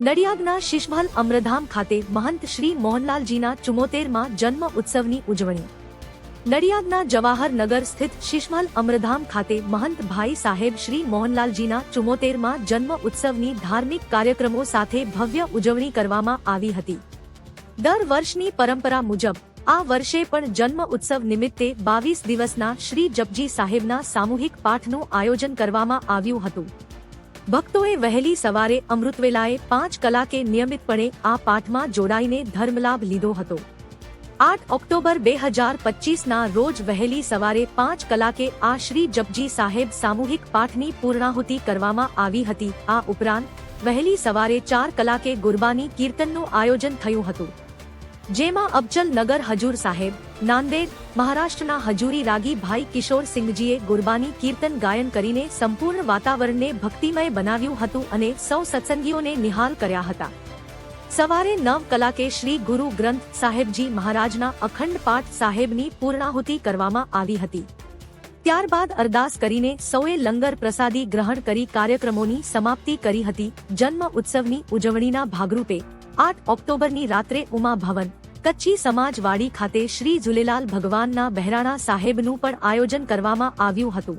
નડિયાદના શિશમહલ અમરધામ ખાતે મહંત શ્રી મોહનલાલજીના 74માં જન્મ ઉત્સવની ઉજવણી. નડિયાદના જવાહરનગર સ્થિત શિશમહલ અમરધામ ખાતે મહંત ભાઈ સાહેબ શ્રી મોહનલાલજીના 74માં જન્મ ઉત્સવની ધાર્મિક કાર્યક્રમો સાથે ભવ્ય ઉજવણી કરવામાં આવી હતી. દર વર્ષની પરંપરા મુજબ આ વર્ષે પણ જન્મ ઉત્સવ નિમિત્તે 22 દિવસના શ્રી જપજી સાહેબના સામૂહિક પાઠનું આયોજન કરવામાં આવ્યું હતું. ભક્તોએ વહેલી સવારે અમૃતવેલાએ 5 કલાકે નિયમિતપણે આ પાઠમાં જોડાઈને ધર્મલાભ લીધો હતો. 8 ઓક્ટોબર 2025ના રોજ વહેલી સવારે 5 કલાકે આ શ્રી જપજી સાહેબ સામૂહિક પાઠની પૂર્ણાહુતિ કરવામાં આવી હતી. આ ઉપરાંત વહેલી સવારે 4 કલાકે ગુરબાની કીર્તનનું આયોજન થયું હતું, જેમાં અબચલ નગર હજૂર સાહેબ, નાંદેડ, મહારાષ્ટ્રના હજૂરી રાગી ભાઈ કિશોર સિંઘજીએ ગુરબાની કીર્તન ગાયન કરીને સંપૂર્ણ વાતાવરણને ભક્તિમય બનાવ્યું હતું અને સૌ સત્સંગીઓને નિહાલ કર્યા હતા. સવારે 9 કલાકે શ્રી ગુરુ ગ્રંથ સાહેબજી મહારાજના અખંડ પાઠ સાહેબની પૂર્ણાહુતિ કરવામાં આવી હતી. ત્યારબાદ અરદાસ કરીને સૌએ લંગર પ્રસાદી ગ્રહણ કરી કાર્યક્રમોની સમાપ્તિ કરી હતી. જન્મ ઉત્સવની ઉજવણીના ભાગરૂપે 8 ઓક્ટોબરની રાત્રે ઉમા ભવન, કચ્છી સમાજવાડી ખાતે શ્રી ઝૂલેલાલ ભગવાનના બહેરાણા સાહેબનું પણ આયોજન કરવામાં આવ્યું હતું.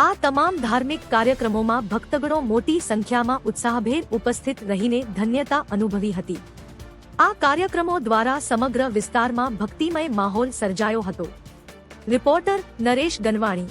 આ તમામ ધાર્મિક કાર્યક્રમોમાં ભક્તગણો મોટી સંખ્યામાં ઉત્સાહભેર ઉપસ્થિત રહીને ધન્યતા અનુભવી હતી. આ કાર્યક્રમો દ્વારા સમગ્ર વિસ્તારમાં ભક્તિમય માહોલ સર્જાયો હતો. રિપોર્ટર નરેશ ગનવાણી.